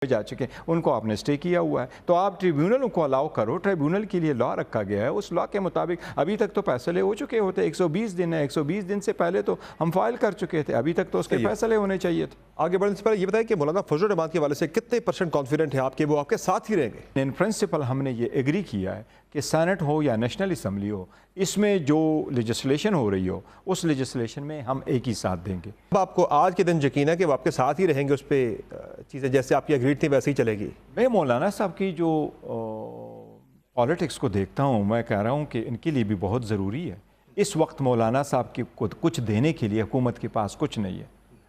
जा चुके हैं, उनको आपने स्टे किया हुआ है, तो आप ट्रिब्यूनलों को अलाउ करो। ट्रिब्यूनल के लिए लॉ रखा गया है, उस लॉ के मुताबिक अभी तक तो फैसले हो चुके होते। 120 दिन है, 120 दिन से पहले तो हम फाइल कर चुके थे, अभी तक तो उसके फैसले होने चाहिए थे। आगे बढ़ने से पहले ये बताएं कि मौलाना फजल रहमान के हवाले से कितने % कॉन्फिडेंट हैं आपके वो आपके साथ ही रहेंगे? इन प्रिंसिपल हमने ये एग्री किया है कि सेनेट हो या नेशनल असम्बली हो, इसमें जो लेजिस्लेशन हो रही हो उस लेजिस्लेशन में हम एक ही साथ देंगे। अब आपको आज के दिन यकीन है कि वो आपके साथ ही रहेंगे, उस पर चीज़ें जैसे आपकी एग्रीड थी वैसे ही चलेगी? मैं मौलाना साहब की जो पॉलिटिक्स को देखता हूँ, मैं कह रहा हूँ कि इनके लिए भी बहुत ज़रूरी है। इस वक्त मौलाना साहब की कुछ देने के लिए हुकूमत के पास कुछ नहीं है।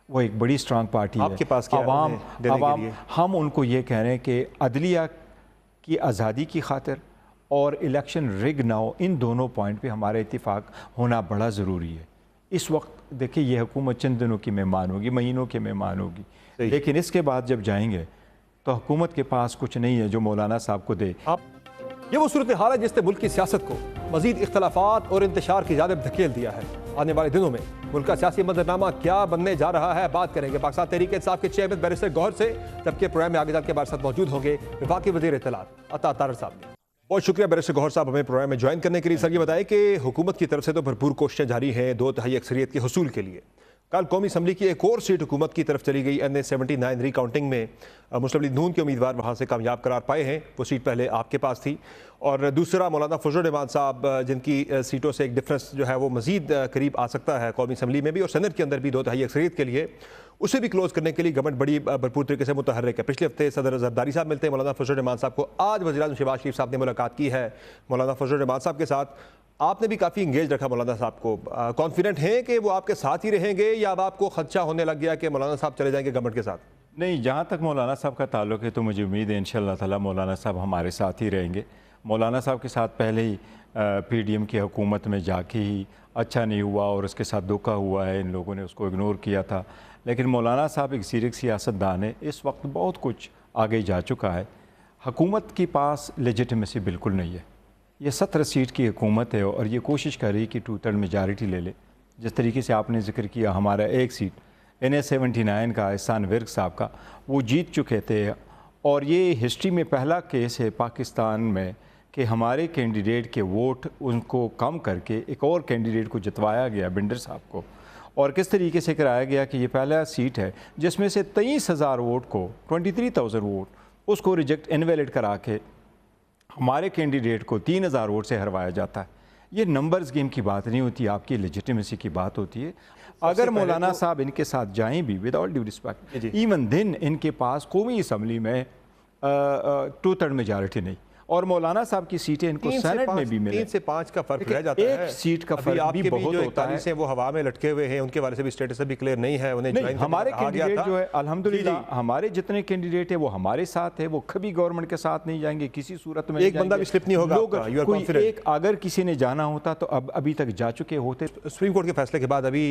वो एक बड़ी स्ट्रांग पार्टी है। आपके पास क्या अवाम हम उनको ये कह रहे हैं कि अदलिया की आज़ादी की खातिर और इलेक्शन रिग ना हो, इन दोनों पॉइंट पे हमारा इत्तेफाक होना बड़ा ज़रूरी है। इस वक्त देखिए ये हुकूमत चंद दिनों की मेहमान होगी, महीनों की मेहमान होगी, लेकिन इसके बाद जब जाएंगे तो हुकूमत के पास कुछ नहीं है जो मौलाना साहब को दे। ये वो सूरत हाल है जिसने मुल्क की सियासत को मज़ीद इख्तलाफात और इंतशार की जानिब धकेल दिया है। आने वाले दिनों में मुल्क का सियासी मंजरनामा क्या बनने जा रहा है, बात करेंगे पाकिस्तान तहरीक इंसाफ के चेयरमैन बैरिस्टर गौहर से, जबकि प्रोग्राम में आगे चल के हमारे साथ मौजूद होंगे वफाकी वज़ीर इत्तलात अता तारर साहब। बहुत शुक्रिया बैरिस्टर गौहर साहब हमें प्रोग्राम में ज्वाइन करने के लिए। सर ये बताएं कि हुकूमत की तरफ से तो भरपूर कोशिशें जारी हैं 2/3 अक्सरियत के हुसूल के लिए। कल कौमी असम्बली की एक और सीट हुकूमत की तरफ चली गई। NA 79 रिकाउंटिंग में मुस्लिम लीग नून के उम्मीदवार वहाँ से कामयाब करार पाए हैं, वो सीट पहले आपके पास थी। और दूसरा मौलाना फजल रहमान साहब जिनकी सीटों से एक डिफरेंस जो है वो मज़ीद करीब आ सकता है कौमी असम्बली में भी और सेनेट के अंदर भी 2/3 अक्सरियत के लिए, उसे भी क्लोज करने के लिए गवर्नमेंट बड़ी भरपूर तरीके से मुतहर्रिक है। पिछले हफ्ते सदर जरदारी साहब मिलते हैं मौलाना फजल रहमान साहब को, आज वज़ीर-ए-आज़म शहबाज शरीफ साहब ने मुलाकात की है मौलाना फजल रहमान साहब के साथ। आपने भी काफ़ी इंगेज रखा मौलाना साहब को, कॉन्फिडेंट हैं कि वो आपके साथ ही रहेंगे या अब आपको खदशा होने लग गया कि मौलाना साहब चले जाएंगे गवर्नमेंट के साथ? नहीं, जहाँ तक मौलाना साहब का ताल्लुक़ है तो मुझे उम्मीद है इंशाअल्लाह ताला मौलाना साहब हमारे साथ ही रहेंगे। मौलाना साहब के साथ पहले ही PDM की हुकूमत में जाके ही अच्छा नहीं हुआ और उसके साथ धोखा हुआ है, इन लोगों ने उसको इग्नोर किया था। लेकिन मौलाना साहब एक सीरियस सियासतदान है, इस वक्त बहुत कुछ आगे जा चुका है। हुकूमत के पास लेजिटिमेसी बिल्कुल नहीं है। ये 17 सीट की हुकूमत है और ये कोशिश कर रही कि 2/3 मेजॉरिटी ले ले। जिस तरीके से आपने जिक्र किया, हमारा एक सीट NA 79 का एहसान विर्क साहब का वो जीत चुके थे और ये हिस्ट्री में पहला केस है पाकिस्तान में कि हमारे कैंडिडेट के वोट उनको कम करके एक और कैंडिडेट को जितवाया गया, बिंडर साहब को। और किस तरीके से कराया गया कि ये पहला सीट है जिसमें से 23,000 वोट को 23,000 वोट उसको रिजेक्ट इनवैलिड करा के हमारे कैंडिडेट को 3,000 वोट से हरवाया जाता है। ये नंबर्स गेम की बात नहीं होती, आपकी लेजिटिमेसी की बात होती है। अगर मौलाना साहब इनके साथ जाएं भी, with all due respect, even दिन इनके पास कौमी असम्बली में 2/3 मेजॉरिटी नहीं और मौलाना साहब की सीटें इनको सेनेट में भी मिले। 3 से 5 का फर्क रह जाता है। एक सीट का फर्क भी बहुत होता है। से वो हवा में लटके हुए हैं, उनके बारे से भी स्टेटस भी क्लियर नहीं है। उन्हें नहीं, हमारे कैंडिडेट जो है अल्हम्दुलिल्लाह हमारे जितने कैंडिडेट है वो हमारे साथ है, वो कभी गवर्नमेंट के साथ नहीं जाएंगे किसी सूरत में। एक बंदा भी स्लिप नहीं होगा। एक अगर किसी ने जाना होता तो अब अभी तक जा चुके होते। सुप्रीम कोर्ट के फैसले के बाद अभी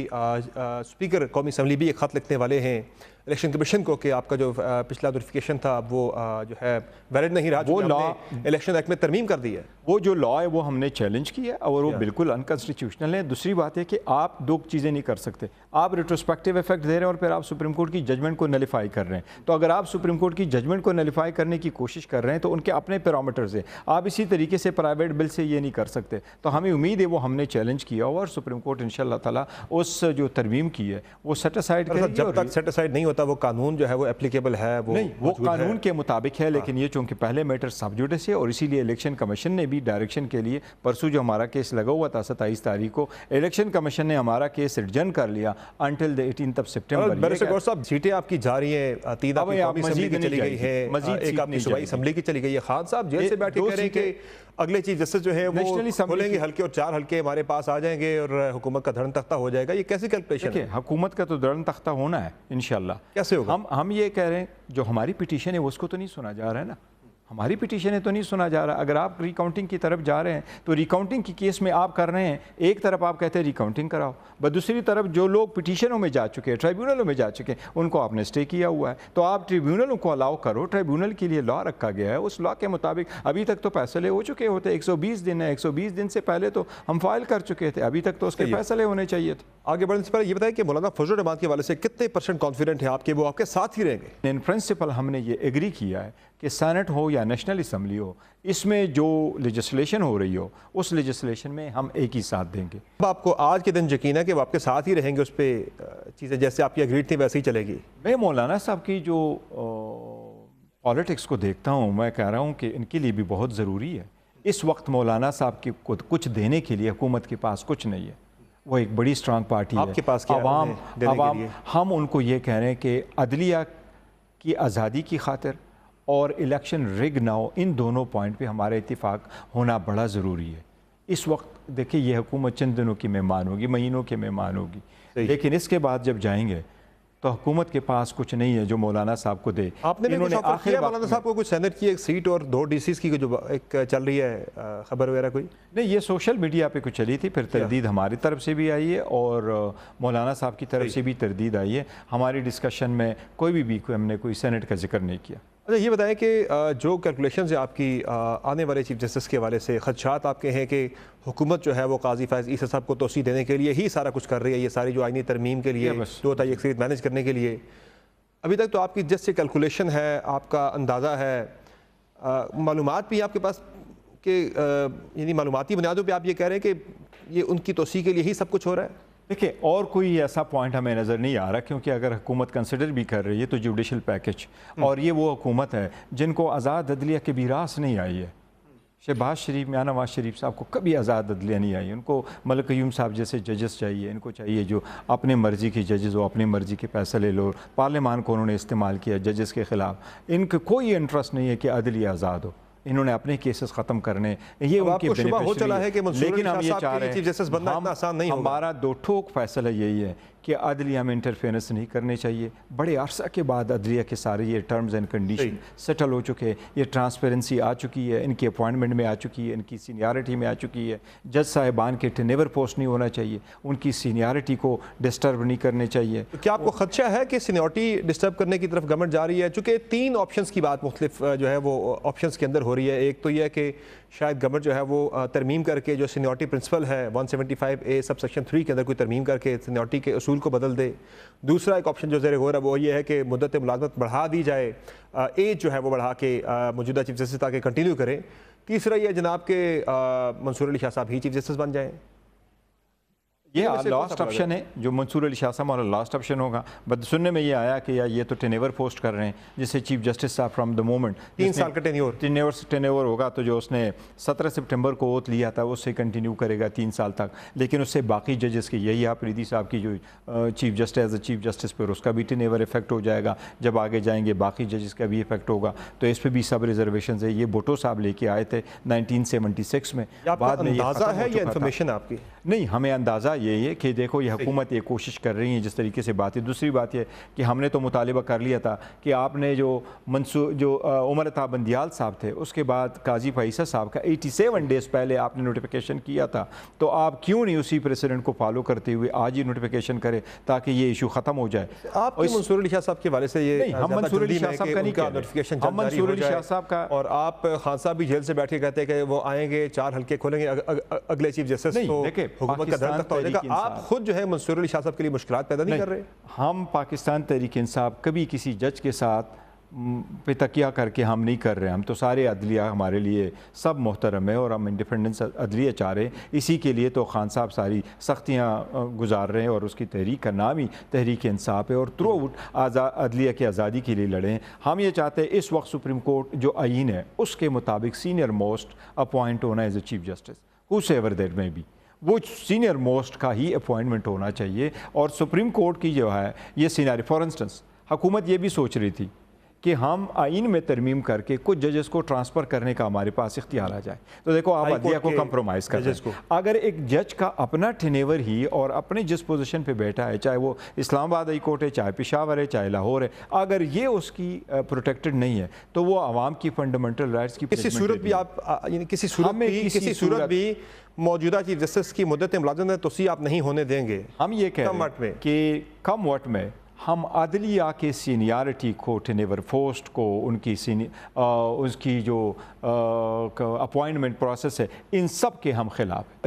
स्पीकर कौमी असम्बली भी एक खत लिखने वाले हैं इलेक्शन कमीशन को कि आपका जो पिछला नोटिफिकेशन था वो जो है वैलिड नहीं रहा, वो लॉ इलेक्शन एक्ट में तरमीम कर दी है। वो जो लॉ है वो हमने चैलेंज किया और वो बिल्कुल अनकॉन्स्टिट्यूशनल है। दूसरी बात है कि आप दो चीज़ें नहीं कर सकते, आप रिट्रोस्पेक्टिव इफेक्ट दे रहे हैं और फिर आप सुप्रीम कोर्ट की जजमेंट को नलिफाई कर रहे हैं। तो अगर आप सुप्रीम कोर्ट की जजमेंट को नलिफाई करने की कोशिश कर रहे हैं तो उनके अपने पैरामीटर्स हैं, आप इसी तरीके से प्राइवेट बिल से ये नहीं कर सकते। तो हमें उम्मीद है वो हमने चैलेंज किया और सुप्रीम कोर्ट इंशाअल्लाह ताला उस जो तरमीम की है वो सेटिसाइड करेगी। जब तक सेटिसाइड नहीं होता वो कानून जो है वो एप्लीकेबल है, वो कानून के मुताबिक है। लेकिन ये चूंकि पहले मैटर सब जुडिस है और इसीलिए इलेक्शन कमीशन ने भी डायरेक्शन के लिए परसों जो हमारा केस लगा हुआ था 27 तारीख को, इलेक्शन कमीशन ने हमारा केस एडजर्न कर लिया अंटिल द 18 सितंबर। साहब सीटें आपकी जा रही हैं, 3 आपकी मजीद चली गई है, एक आपकी सूबाई असम्बली की चली गई है। खान साहब जेल से बैठे कह रहे हैं कि अगले चीज जैसे जो है वो खोलेंगे हल्के और 4 हल्के हमारे पास आ जाएंगे और हुकूमत का धड़न तख्ता हो जाएगा। ये कैसी कैलकुलेशन है? हुकूमत का तो धड़न तख्ता होना है इंशाल्लाह। कैसे होगा? हम ये कह रहे हैं जो हमारी पिटीशन है उसको तो नहीं सुना जा रहा है ना, हमारी पिटीशन है तो नहीं सुना जा रहा। अगर आप रिकाउंटिंग की तरफ जा रहे हैं तो रिकाउंटिंग की केस में आप कर रहे हैं, एक तरफ आप कहते हैं रिकाउंटिंग कराओ, बट दूसरी तरफ जो लोग पिटीशनों में जा चुके हैं, ट्राइब्यूनलों में जा चुके हैं, उनको आपने स्टे किया हुआ है। तो आप ट्रिब्यूनलों को अलाउ करो, ट्रिब्यूनल के लिए लॉ रखा गया है, उस लॉ के मुताबिक अभी तक तो फैसले हो चुके होते। 120 दिन है, 120 दिन से पहले तो हम फाइल कर चुके थे, अभी तक तो उसके फैसले होने चाहिए थे। آگے بڑھنے سے پہلے یہ بتائیں کہ مولانا فضل الرحمان کے حوالے سے کتنے % کانفیڈنٹ ہیں آپ کہ وہ آپ کے ساتھ ہی رہیں گے؟ ان پرنسپل ہم نے یہ ایگری کیا ہے کہ سینٹ ہو یا نیشنل اسمبلی ہو، اس میں جو لیجسلیشن ہو رہی ہو اس لیجسلیشن میں ہم ایک ہی ساتھ دیں گے۔ اب آپ کو آج کے دن یقین ہے کہ وہ آپ کے ساتھ ہی رہیں گے، اس پہ چیزیں جیسے آپ کی اگریڈ تھی ویسے ہی چلے گی؟ میں مولانا صاحب کی جو پالیٹکس کو دیکھتا ہوں، میں کہہ رہا ہوں کہ ان کے لیے بھی بہت ضروری ہے۔ اس وقت مولانا صاحب کی کچھ دینے کے لیے حکومت کے پاس کچھ نہیں ہے، وہ ایک بڑی اسٹرانگ پارٹی ہے۔ آپ کے پاس کیا ہے عوام دینے کے لیے؟ ہم ان کو یہ کہہ رہے ہیں کہ عدلیہ کی آزادی کی خاطر اور الیکشن رگ نہ ہو، ان دونوں پوائنٹ پہ ہمارا اتفاق ہونا بڑا ضروری ہے۔ اس وقت دیکھیں یہ حکومت چند دنوں کی مہمان ہوگی، مہینوں کی مہمان ہوگی، لیکن اس کے بعد جب جائیں گے تو حکومت کے پاس کچھ نہیں ہے جو مولانا صاحب کو دے۔ آپ نے بھی کچھ آفر کیا مولانا صاحب کو؟ کچھ سینٹ کی ایک سیٹ اور 2 DCs کی جو ایک چل رہی ہے خبر وغیرہ کوئی؟ نہیں، یہ سوشل میڈیا پہ کچھ چلی تھی، پھر تردید ہماری طرف سے بھی آئی ہے اور مولانا صاحب کی طرف سے بھی تردید آئی ہے۔ ہماری ڈسکشن میں کوئی بھی ہم نے کوئی سینٹ کا ذکر نہیں کیا۔ اچھا یہ بتائیں کہ جو کیلکولیشنز ہیں آپ کی آنے والے چیف جسٹس کے حوالے سے، خدشات آپ کے ہیں کہ حکومت جو ہے وہ قاضی فائز عیسی صاحب کو توسیع دینے کے لیے ہی سارا کچھ کر رہی ہے، یہ ساری جو آئینی ترمیم کے لیے 2 اکثریت مینیج کرنے کے لیے؟ ابھی تک تو آپ کی جس سے کیلکولیشن ہے، آپ کا اندازہ ہے، معلومات بھی آپ کے پاس کہ یعنی معلوماتی بنیادوں پہ آپ یہ کہہ رہے ہیں کہ یہ ان کی توسیع کے لیے ہی سب کچھ ہو رہا ہے؟ دیکھیں اور کوئی ایسا پوائنٹ ہمیں نظر نہیں آ رہا، کیونکہ اگر حکومت کنسیڈر بھی کر رہی ہے تو جوڈیشل پیکج، اور یہ وہ حکومت ہے جن کو آزاد عدلیہ کے بھی راس نہیں آئی ہے۔ شہباز شریف، میاں نواز شریف صاحب کو کبھی آزاد عدلیہ نہیں آئی، ان کو ملک قیوم صاحب جیسے ججز چاہیے، ان کو چاہیے جو اپنے مرضی کی ججز ہو، اپنی مرضی کے فیصلے لو۔ پارلیمان کو انہوں نے استعمال کیا ججز کے خلاف، ان کو کوئی انٹرسٹ نہیں ہے کہ عدلیہ آزاد ہو، انہوں نے اپنے کیسز ختم کرنے، یہ ان کے چلا ہے کہ لیکن ہم یہ چاہ رہے ہیں ہمارا 2 ٹوک فیصلہ یہی ہے کہ عدلیہ میں انٹرفیرنس نہیں کرنی چاہیے۔ بڑے عرصہ کے بعد عدلیہ کے سارے یہ ٹرمز اینڈ کنڈیشن سیٹل ہو چکے، یہ ٹرانسپیرنسی آ چکی ہے، ان کی اپوائنٹمنٹ میں آ چکی ہے، ان کی سینیارٹی میں آ چکی ہے۔ جج صاحبان کے ٹینیور پوسٹ نہیں ہونا چاہیے، ان کی سینیارٹی کو ڈسٹرب نہیں کرنے چاہیے۔ کیا آپ کو خدشہ ہے کہ سینیورٹی ڈسٹرب کرنے کی طرف گورنمنٹ جا رہی ہے؟ چونکہ 3 آپشنز کی بات مختلف جو ہے وہ آپشنز کے اندر ہو رہی ہے۔ ایک تو یہ ہے کہ شاید گورنمنٹ جو ہے وہ ترمیم کر کے جو سینیورٹی پرنسپل ہے 175A سب سیکشن 3 کے اندر کوئی ترمیم کر کے سینیورٹی کے اصول کو بدل دے۔ دوسرا ایک آپشن جو زیر غور ہے وہ یہ ہے کہ مدت ملازمت بڑھا دی جائے، ایج جو ہے وہ بڑھا کے موجودہ چیف جسٹس تاکہ کنٹینیو کریں۔ تیسرا یہ جناب کہ منصور علی شاہ صاحب ہی چیف جسٹس بن جائیں۔ یہ لاسٹ آپشن ہے جو منصور علی شاہ صاحب والا لاسٹ آپشن ہوگا، بٹ سننے میں یہ آیا کہ یہ تو ٹینیور پوسٹ کر رہے ہیں، جسے چیف جسٹس صاحب فرام دا مومنٹ 3 سال کا ٹینیور ہوگا، تو جو اس نے 17 سپٹمبر کو اوت لیا تھا اس سے کنٹینیو کرے گا 3 سال تک، لیکن اس سے باقی ججز کی یہی آفریدی صاحب کی جو chief justice as a chief justice پر اس کا بھی ٹینیور افیکٹ ہو جائے گا، جب آگے جائیں گے باقی ججز کا بھی افیکٹ ہوگا، تو اس پہ بھی سب ریزرویشنز ہے۔ یہ بھٹو صاحب لے کے آئے تھے 1976 میں، بعد میں اندازہ ہے یا انفارمیشن آپ کی؟ نہیں، ہمیں اندازہ یہی ہے کہ دیکھو یہ حکومت یہ کوشش کر رہی ہے جس طریقے سے بات ہے۔ دوسری بات یہ کہ ہم نے تو مطالبہ کر لیا تھا کہ آپ نے جو عمر عطا بندیال صاحب تھے اس کے بعد قاضی فیصل صاحب کا 87 ڈیز پہلے آپ نے نوٹیفیکیشن کیا تھا، تو آپ کیوں نہیں اسی پریسیڈنٹ کو فالو کرتے ہوئے آج ہی نوٹیفیکیشن کرے تاکہ یہ ایشو ختم ہو جائے؟ آپ کی منصور علی شاہ صاحب کے حوالے سے یہ ہم منصور علی شاہ صاحب کا نہیں نوٹیفیکیشن ہم منصور علی شاہ صاحب کا، اور آپ خان صاحب بھی جیل سے بیٹھ کے کہتے ہیں کہ وہ آئیں گے 4 حلقے کھولیں گے اگلے چیف جسٹس، تو حکومت کا در تختہ ہو جائے گا۔ آپ خود جو ہے منصور علی شاہ صاحب کے لیے مشکلات پیدا نہیں کر رہے؟ ہم پاکستان تحریک انصاف کبھی کسی جج کے ساتھ پہ تکیہ کر کے ہم نہیں کر رہے، ہم تو سارے عدلیہ ہمارے لیے سب محترم ہے اور ہم انڈیپینڈنس عدلیہ چاہ رہے ہیں۔ اسی کے لیے تو خان صاحب ساری سختیاں گزار رہے ہیں اور اس کی تحریک کا نام ہی تحریک انصاف ہے، اور تھرو آؤٹ عدلیہ کی آزادی کے لیے لڑے ہیں۔ ہم یہ چاہتے ہیں اس وقت سپریم کورٹ جو آئین ہے اس کے مطابق سینئر موسٹ اپوائنٹ ہونا ایز اے چیف جسٹس، ہوس ایور دیٹ میں بھی وہ سینئر موسٹ کا ہی اپوائنٹمنٹ ہونا چاہیے۔ اور سپریم کورٹ کی جو ہے یہ سیناری، فار انسٹنس حکومت یہ بھی سوچ رہی تھی کہ ہم آئین میں ترمیم کر کے کچھ ججز کو ٹرانسفر کرنے کا ہمارے پاس اختیار آ جائے، تو دیکھو آپ عدلیہ کو کمپرومائز کر رہے ہیں۔ اگر ایک جج کا اپنا ٹینیور ہی اور اپنے جس پوزیشن پہ بیٹھا ہے، چاہے وہ اسلام آباد ہائی کورٹ ہے، چاہے پشاور ہے، چاہے لاہور ہے، اگر یہ اس کی پروٹیکٹڈ نہیں ہے تو وہ عوام کی فنڈامنٹل رائٹس کی کسی صورت بھی آپ یعنی کسی صورت بھی موجودہ چیف جسٹس کی مدت ملازمت میں توسیع آپ نہیں ہونے دیں گے؟ ہم یہ کہہ رہے ہیں کہ کم وقت میں ہم عدلیہ کے سینیارٹی کو، ٹینیور پوسٹ کو، ان کی جو اپوائنٹمنٹ پروسیس ہے، ان سب کے ہم خلاف ہیں۔